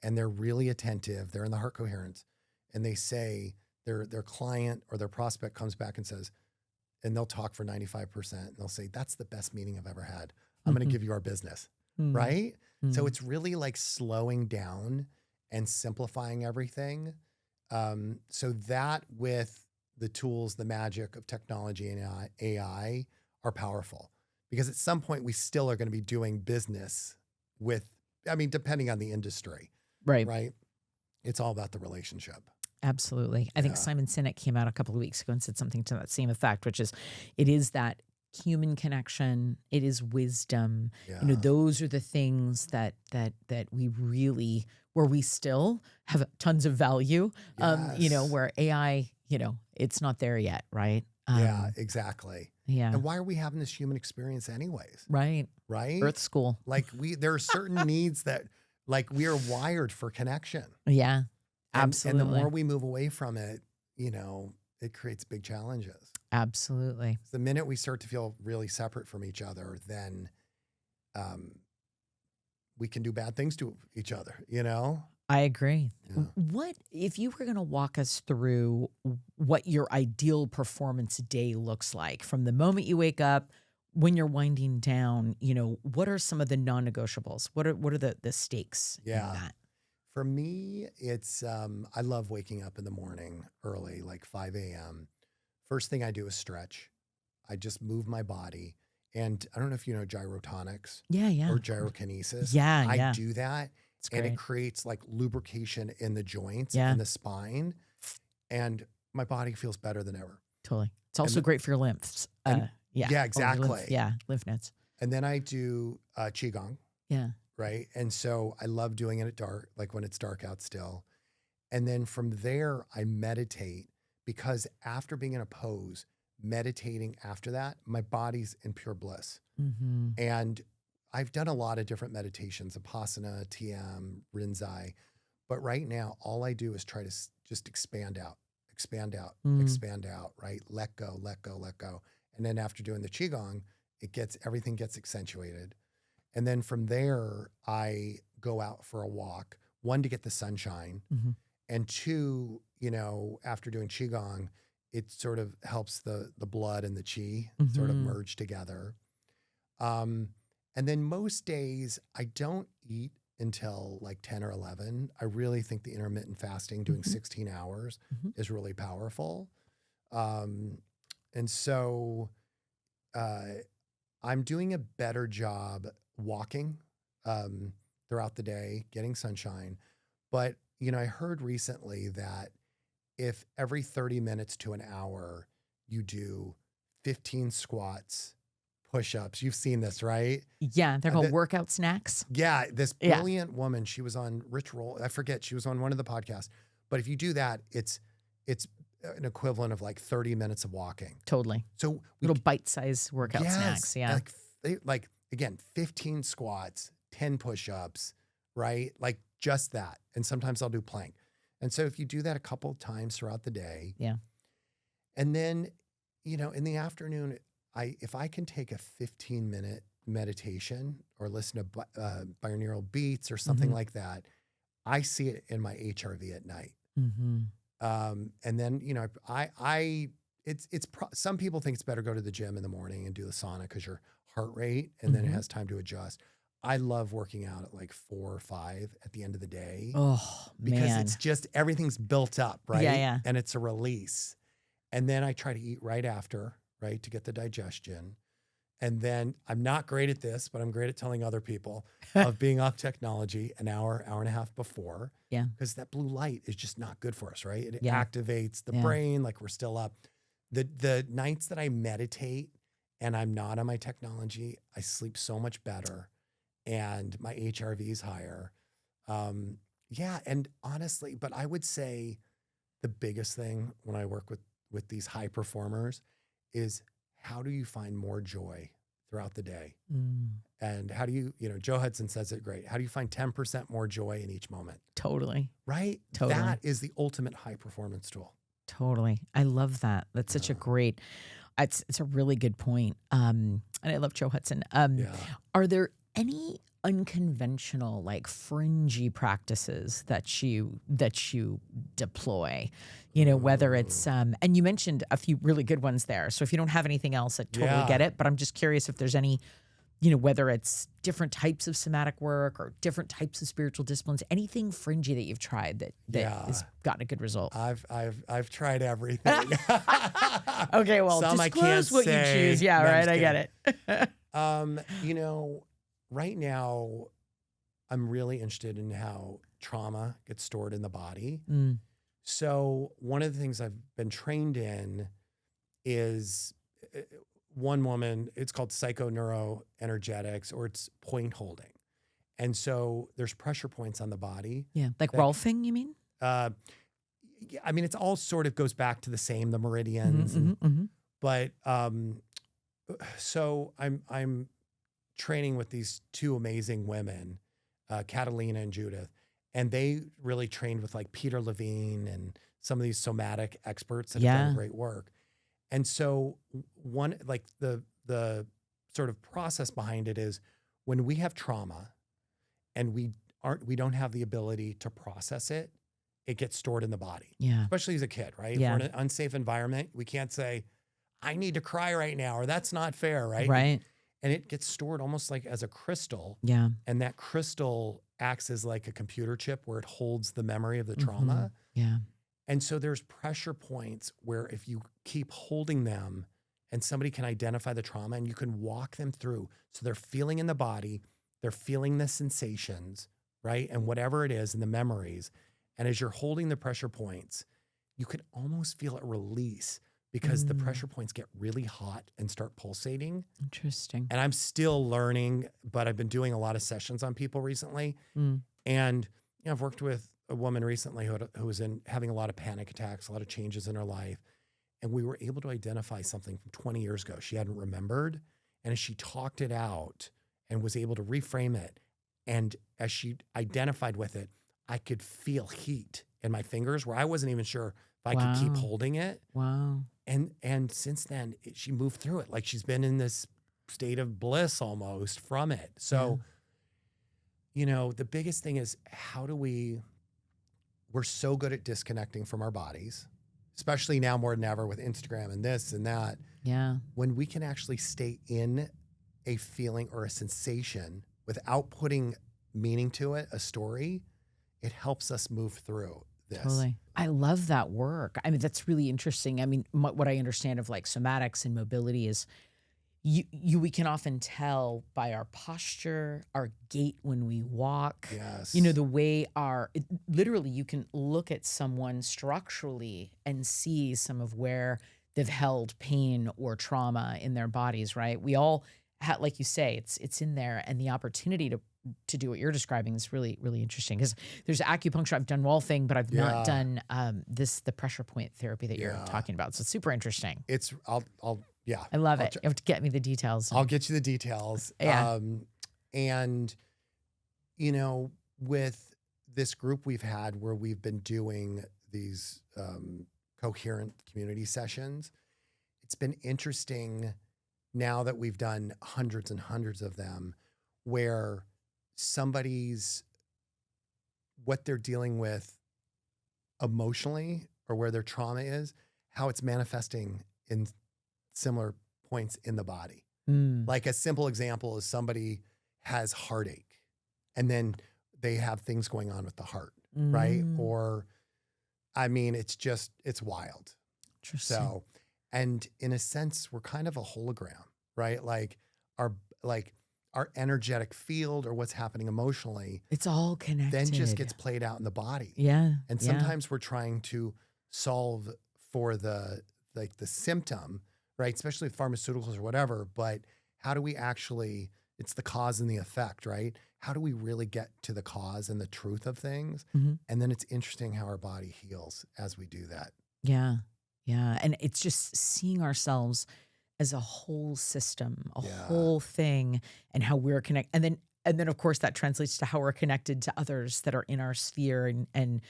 And they're really attentive. They're in the heart coherence. And they say their client or their prospect comes back and says, and they'll talk for 95%. And they'll say, that's the best meeting I've ever had. I'm going to give you our business. Right? So it's really like slowing down and simplifying everything. So that with the tools, the magic of technology and AI are powerful, because at some point we still are going to be doing business with, I mean, depending on the industry, right? It's all about the relationship. Absolutely. I think Simon Sinek came out a couple of weeks ago and said something to that same effect, which is it is that human connection, it is wisdom. You know, those are the things that we really, where we still have tons of value. You know, where AI, you know, it's not there yet, right? Yeah, exactly. Yeah. And why are we having this human experience anyways? Right. Earth school. Like there are certain needs that, like, we are wired for connection. Yeah. Absolutely. And the more we move away from it, you know, it creates big challenges. Absolutely. The minute we start to feel really separate from each other, then we can do bad things to each other, you know? I agree. Yeah. What, if you were going to walk us through what your ideal performance day looks like from the moment you wake up, when you're winding down, you know, what are some of the non-negotiables? What are the stakes in that? For me, it's, I love waking up in the morning early, like 5 a.m. First thing I do is stretch. I just move my body. And I don't know if you know gyrotonics. Yeah. Or gyrokinesis. Yeah. I do that. and it creates like lubrication in the joints Yeah. and the spine. And my body feels better than ever. Totally. It's also great for your lymphs. Yeah, Yeah, exactly. lymph nodes. And then I do Qigong, Yeah. right? And so I love doing it at dark, like when it's dark out still. And then from there, I meditate, because after being in a pose, meditating after that, my body's in pure bliss. Mm-hmm. And I've done a lot of different meditations, Vipassana, TM, Rinzai. But right now, all I do is try to just expand out, expand out, right? Let go, let go, let go. And then after doing the Qigong, everything gets accentuated. And then from there, I go out for a walk, one, to get the sunshine, and two, after doing Qigong, it sort of helps the blood and the Qi sort of merge together. And then most days I don't eat until like 10 or 11. I really think the intermittent fasting, doing 16 hours, is really powerful. And so I'm doing a better job walking throughout the day, getting sunshine. But, I heard recently that if every 30 minutes to an hour, you do 15 squats, push-ups, you've seen this, right? Yeah, they're called workout snacks. Yeah, this brilliant woman, she was on Rich Roll, I forget, she was on one of the podcasts. But if you do that, it's an equivalent of like 30 minutes of walking. Totally. So little bite-sized workout snacks. Yeah. Like again, 15 squats, 10 push-ups, right? Like just that. And sometimes I'll do plank. And so if you do that a couple of times throughout the day. Yeah. And then, in the afternoon, if I can take a 15-minute meditation or listen to binaural beats or something like that, I see it in my HRV at night. And then, some people think it's better to go to the gym in the morning and do the sauna because your heart rate, and then it has time to adjust. I love working out at like 4 or 5 at the end of the day. Oh, because man. it's just, everything's built up, right? Yeah. And it's a release. And then I try to eat right after, right, to get the digestion. And then I'm not great at this, but I'm great at telling other people of being off technology an hour, hour and a half before. Yeah. Because that blue light is just not good for us, right? It activates the brain like we're still up. The nights that I meditate and I'm not on my technology, I sleep so much better and my HRV is higher. And honestly, but I would say the biggest thing when I work with these high performers is, how do you find more joy throughout the day? And how do you, Joe Hudson says it great. How do you find 10% more joy in each moment? Totally. Right? Totally. That is the ultimate high performance tool. Totally. I love that. That's such a great, it's a really good point. And I love Joe Hudson. Are there any unconventional, like fringy practices that you deploy, whether it's, and you mentioned a few really good ones there. So if you don't have anything else, I totally get it, but I'm just curious if there's any, whether it's different types of somatic work or different types of spiritual disciplines, anything fringy that you've tried that has gotten a you tried everything. Okay. Well, some disclose what you choose. Yeah. No, right. I get it. Right now, I'm really interested in how trauma gets stored in the body. So one of the things I've been trained in is one woman, it's called Psychoneuroenergetics, or it's point holding. And so there's pressure points on the body. Yeah. Like Rolfing, you mean? It's all sort of goes back to the same, the meridians. But so I'm training with these two amazing women, Catalina and Judith, and they really trained with like Peter Levine and some of these somatic experts that have done great work. And so one, like the sort of process behind it is, when we have trauma and we don't have the ability to process it, it gets stored in the body. Yeah. Especially as a kid, right? Yeah. If we're in an unsafe environment, we can't say, I need to cry right now, or that's not fair, right? Right. And it gets stored almost like as a crystal. Yeah. And that crystal acts as like a computer chip where it holds the memory of the trauma. Yeah. And so there's pressure points where if you keep holding them and somebody can identify the trauma and you can walk them through. So they're feeling in the body, they're feeling the sensations, right? And whatever it is, and the memories. And as you're holding the pressure points, you can almost feel it release because the pressure points get really hot and start pulsating. Interesting. And I'm still learning, but I've been doing a lot of sessions on people recently. And I've worked with a woman recently who was having a lot of panic attacks, a lot of changes in her life. And we were able to identify something from 20 years ago she hadn't remembered. And as she talked it out and was able to reframe it, and as she identified with it, I could feel heat in my fingers where I wasn't even sure if I could keep holding it. Wow. And since then, she moved through it. Like she's been in this state of bliss almost from it. So, the biggest thing is we're so good at disconnecting from our bodies, especially now more than ever with Instagram and this and that. Yeah. When we can actually stay in a feeling or a sensation without putting meaning to it, a story, it helps us move through this. Totally. I love that work. I mean, that's really interesting. I mean, what I understand of like somatics and mobility is we can often tell by our posture, our gait when we walk, Yes. The way literally you can look at someone structurally and see some of where they've held pain or trauma in their bodies, right? We all have, like you say, it's in there, and the opportunity to do what you're describing is really, really interesting because there's acupuncture. I've done Rolfing, but I've not done the pressure point therapy that you're talking about. So it's super interesting. I love it. You have to get me the details. I'll get you the details. Yeah. And with this group we've had where we've been doing these coherent community sessions, it's been interesting now that we've done hundreds and hundreds of them where what they're dealing with emotionally or where their trauma is, how it's manifesting in similar points in the body. Like a simple example is somebody has heartache and then they have things going on with the heart, right? Or, I mean, it's wild. Interesting. So, and in a sense, we're kind of a hologram, right? Like our energetic field or what's happening emotionally, it's all connected. Then just gets played out in the body. Yeah. And sometimes we're trying to solve for the symptom, right? Especially with pharmaceuticals or whatever, but how do we actually, it's the cause and the effect, right? How do we really get to the cause and the truth of things? And then it's interesting how our body heals as we do that. Yeah. Yeah. And it's just seeing ourselves as a whole system, a whole thing, and how we're connected. And then of course that translates to how we're connected to others that are in our sphere and and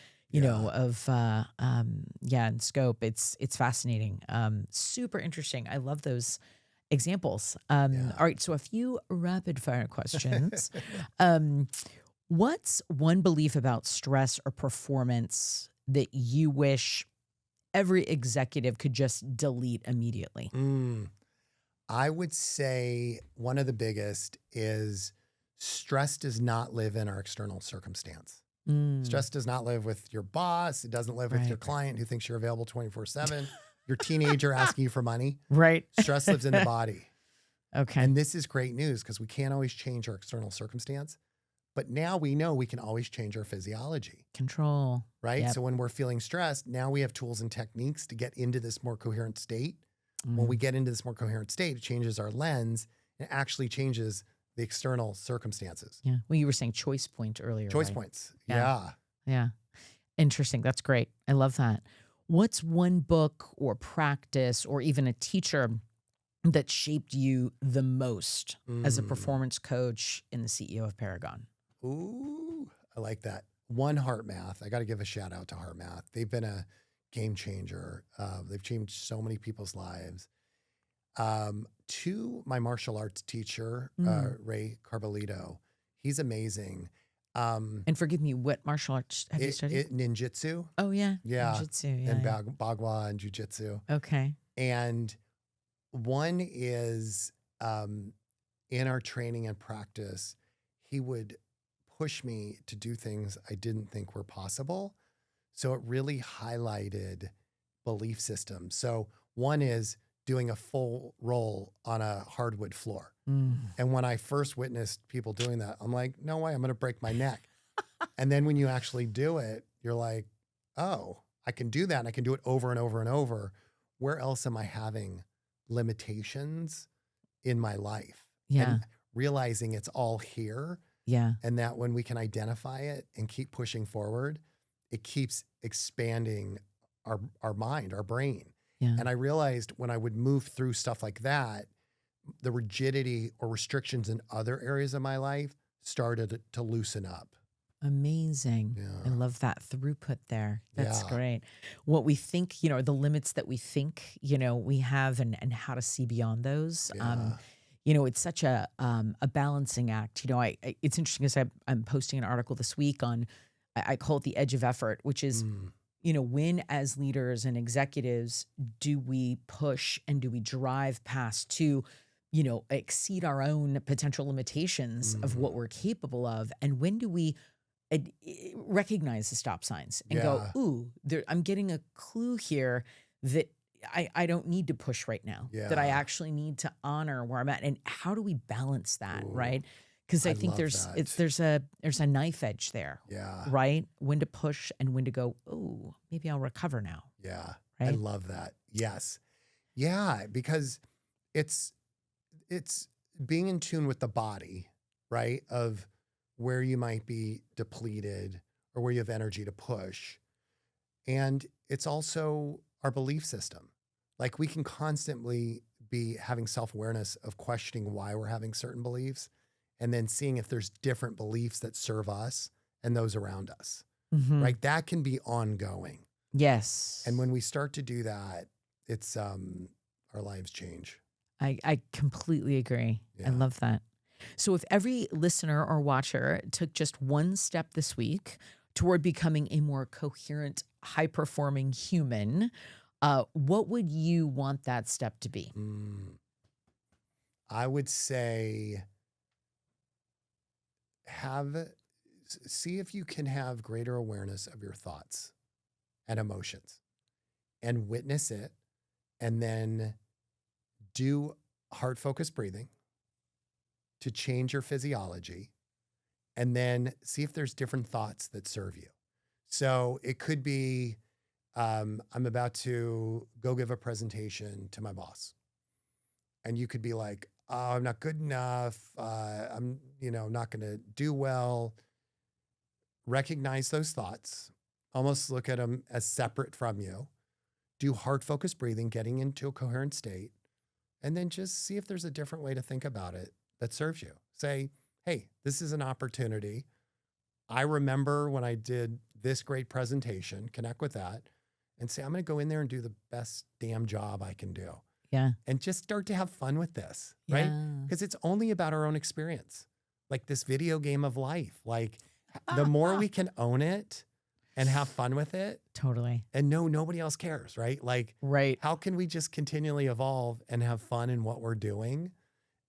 scope. It's fascinating. Super interesting. I love those examples. All right. So a few rapid fire questions. What's one belief about stress or performance that you wish every executive could just delete immediately? I would say one of the biggest is stress does not live in our external circumstance. Stress does not live with your boss. It doesn't live with your client who thinks you're available 24/7. Your teenager asking you for money. Right. Stress lives in the body. Okay. And this is great news because we can't always change our external circumstance. But now we know we can always change our physiology. Control. Right? Yep. So when we're feeling stressed, now we have tools and techniques to get into this more coherent state. When we get into this more coherent state, it changes our lens and actually changes the external circumstances. Yeah. Well, you were saying choice point earlier. Choice right? points. Yeah. Interesting. That's great. I love that. What's one book or practice or even a teacher that shaped you the most as a performance coach and the CEO of Paragon? Ooh, I like that. One, Heart Math. I got to give a shout out to Heart Math. They've been a game changer. They've changed so many people's lives. Two, my martial arts teacher, Ray Carbolito. He's amazing. And forgive me, what martial arts have you studied? Ninjutsu. Oh, yeah. Yeah. Ninjutsu. And Bagua and Jiu-Jitsu. Okay. And one is in our training and practice, he would push me to do things I didn't think were possible. So it really highlighted belief systems. So one is doing a full roll on a hardwood floor. And when I first witnessed people doing that, I'm like, no way, I'm going to break my neck. And then when you actually do it, you're like, oh, I can do that. And I can do it over and over and over. Where else am I having limitations in my life? Yeah. And realizing it's all here. Yeah. And that when we can identify it and keep pushing forward, it keeps expanding our mind, our brain. Yeah. And I realized when I would move through stuff like that, the rigidity or restrictions in other areas of my life started to loosen up. Amazing. Yeah. I love that throughput there. That's Yeah. great. What we think, the limits that we think, we have and how to see beyond those. Yeah. It's such a balancing act. It's interesting because I'm posting an article this week on, I call it the edge of effort, which is, when as leaders and executives do we push and do we drive past to, exceed our own potential limitations of what we're capable of? And when do we recognize the stop signs and go, ooh, I'm getting a clue here that I don't need to push right now, that I actually need to honor where I'm at. And how do we balance that, right? Because I think there's a knife edge there, right? When to push and when to go, oh, maybe I'll recover now. Yeah, right? I love that. Yes. Yeah, because it's being in tune with the body, right? Of where you might be depleted or where you have energy to push. And it's also our belief system. Like we can constantly be having self-awareness of questioning why we're having certain beliefs and then seeing if there's different beliefs that serve us and those around us, right? That can be ongoing. Yes. And when we start to do that, it's our lives change. I completely agree. Yeah. I love that. So if every listener or watcher took just one step this week toward becoming a more coherent, high-performing human, what would you want that step to be? I would say see if you can have greater awareness of your thoughts and emotions and witness it, and then do heart-focused breathing to change your physiology, and then see if there's different thoughts that serve you. So it could be, I'm about to go give a presentation to my boss. And you could be like, oh, I'm not good enough. I'm, not going to do well. Recognize those thoughts, almost look at them as separate from you. Do heart-focused breathing, getting into a coherent state, and then just see if there's a different way to think about it that serves you. Say, hey, this is an opportunity. I remember when I did this great presentation, connect with that, and say, I'm going to go in there and do the best damn job I can do. Yeah. And just start to have fun with this, right? Because it's only about our own experience. Like this video game of life. Like the more we can own it and have fun with it. Totally. And nobody else cares, right? Like, right. How can we just continually evolve and have fun in what we're doing?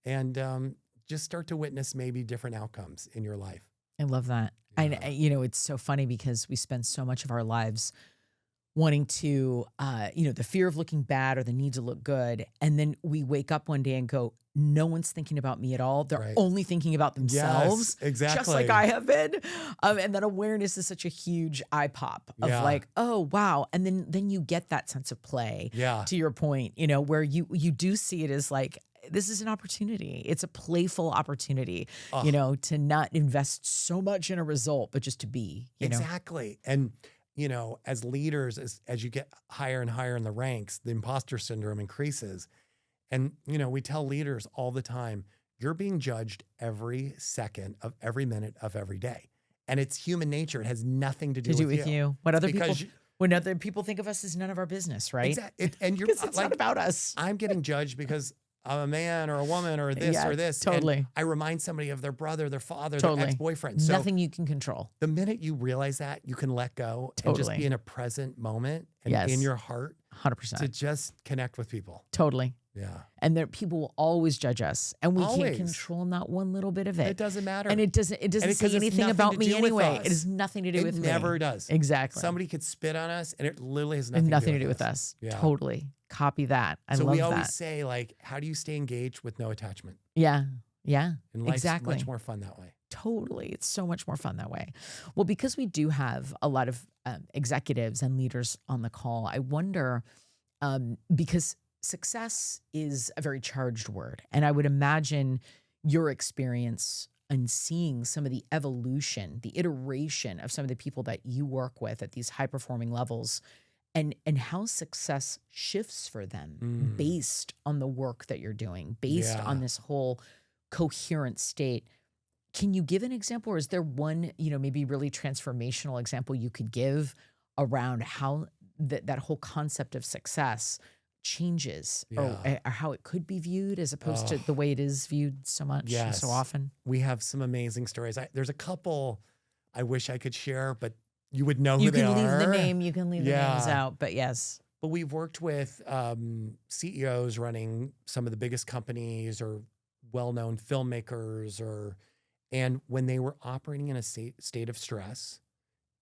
And just start to witness maybe different outcomes in your life. I love that. Yeah. It's so funny because we spend so much of our lives wanting to, the fear of looking bad or the need to look good. And then we wake up one day and go, no one's thinking about me at all. They're only thinking about themselves. Yes, exactly. Just like I have been. And that awareness is such a huge eye pop of like, oh, wow. And then you get that sense of play to your point, where you do see it as like, this is an opportunity. It's a playful opportunity, to not invest so much in a result, but just to be, Exactly. And, as leaders, as you get higher and higher in the ranks, the imposter syndrome increases. And, we tell leaders all the time, you're being judged every second of every minute of every day. And it's human nature. It has nothing to do with you. When other people think of us is none of our business, right? Exactly. And you're it's not about us. I'm getting judged because I'm a man or a woman or this or this. Totally. And I remind somebody of their brother, their father, their ex-boyfriend. So nothing you can control. The minute you realize that, you can let go and just be in a present moment and in your heart 100%. to just connect with people. Totally. Yeah. And people will always judge us, and we can't control not one little bit of it. It doesn't matter. And it doesn't say anything about me anyway. It has nothing to do with me. It never does. Exactly. Somebody could spit on us and it literally has nothing to do with us. Yeah. Totally. Copy that. I love that. So we always say, like, how do you stay engaged with no attachment? Yeah. Yeah. And life's exactly. much more fun that way. Totally. It's so much more fun that way. Well, because we do have a lot of executives and leaders on the call, I wonder, because success is a very charged word. And I would imagine your experience and seeing some of the evolution, the iteration of some of the people that you work with at these high performing levels, and how success shifts for them based on the work that you're doing, based on this whole coherent state. Can you give an example, or is there one, maybe really transformational example you could give around how that whole concept of success changes, or how it could be viewed as opposed to the way it is viewed so much and so often? We have some amazing stories. There's a couple I wish I could share, but you would know who they are. You can leave the name, you can leave the names out, but yes. But we've worked with CEOs running some of the biggest companies or well-known filmmakers, and when they were operating in a state of stress,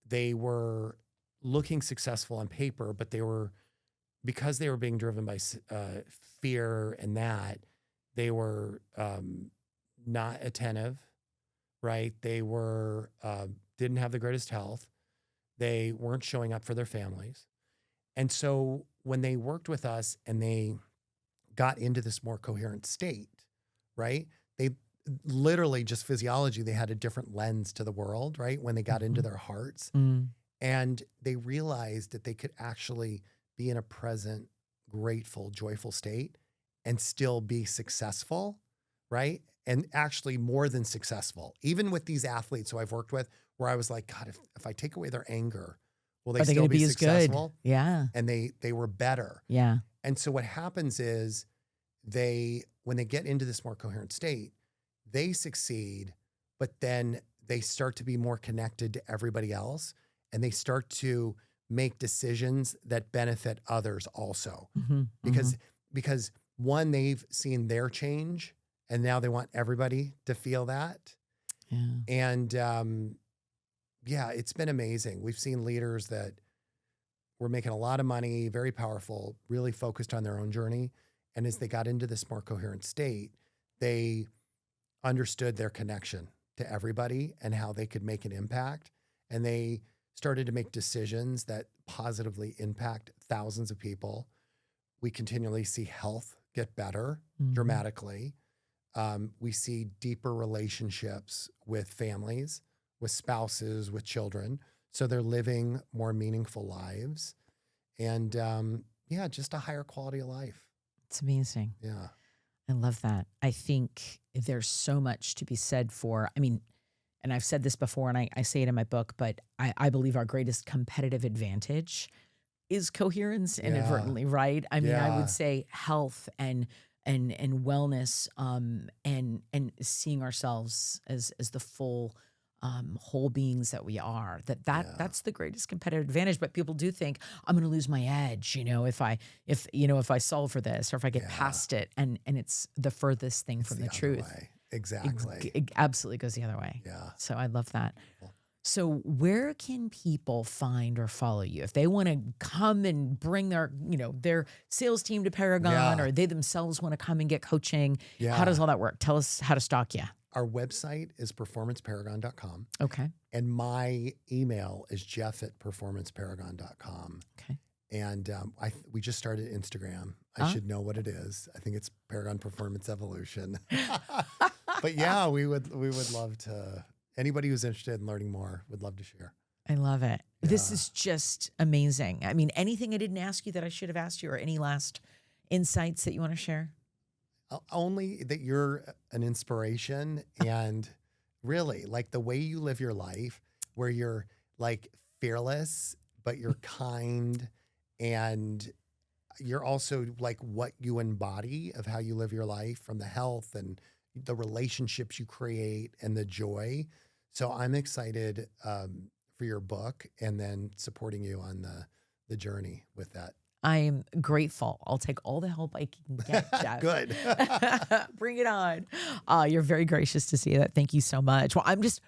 they were looking successful on paper, but because they were being driven by fear, and that they were not attentive, right? They were didn't have the greatest health. They weren't showing up for their families. And so when they worked with us and they got into this more coherent state, right? They literally, just physiology, they had a different lens to the world, right? When they got into their hearts, and they realized that they could actually be in a present, grateful, joyful state and still be successful, right? And actually more than successful. Even with these athletes who I've worked with, where I was like, God, if I take away their anger, will they still be successful? Good? Yeah. And they were better. Yeah. And so what happens is when they get into this more coherent state, they succeed, but then they start to be more connected to everybody else, and they start to make decisions that benefit others also. Because one, they've seen their change, and now they want everybody to feel that. Yeah. And it's been amazing. We've seen leaders that were making a lot of money, very powerful, really focused on their own journey. And as they got into this more coherent state, they understood their connection to everybody and how they could make an impact. And they started to make decisions that positively impact thousands of people. We continually see health get better dramatically. We see deeper relationships with families, with spouses, with children. So they're living more meaningful lives, and just a higher quality of life. It's amazing. Yeah. I love that. I think there's so much to be said for, and I've said this before, and I say it in my book, but I believe our greatest competitive advantage is coherence inadvertently, right? I would say health and wellness, and seeing ourselves as the full whole beings that we are, that's the greatest competitive advantage. But people do think I'm going to lose my edge, if I solve for this, or if I get past it, and it's the furthest thing from the truth. Way. Exactly. It absolutely goes the other way. Yeah. So I love that. So where can people find or follow you if they want to come and bring their sales team to Paragon, or they themselves want to come and get coaching? Yeah. How does all that work? Tell us how to stalk you. Our website is performanceparagon.com. Okay. And my email is jeff@performanceparagon.com. Okay. And we just started Instagram. I should know what it is. I think it's Paragon Performance Evolution. But yeah, we would love to. Anybody who's interested in learning more would love to share. I love it. Yeah. This is just amazing. Anything I didn't ask you that I should have asked you, or any last insights that you want to share? Only that you're an inspiration, and really, like, the way you live your life, where you're like fearless, but you're kind, and you're also like what you embody of how you live your life, from the health and the relationships you create and the joy. So I'm excited for your book, and then supporting you on the journey with that. I'm grateful. I'll take all the help I can get, Jeff. Good. Bring it on. You're very gracious to see that. Thank you so much. Well, I'm just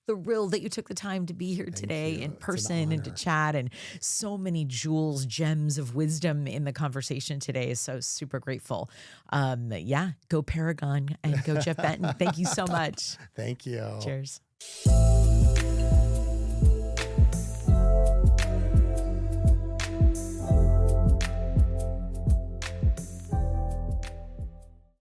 thrilled that you took the time to be here today you. in It's an person and to honor. chat, and so many jewels, gems of wisdom in the conversation today. So super grateful. Yeah, go Paragon and go Jeff Benton. Thank you so much. Thank you. Cheers.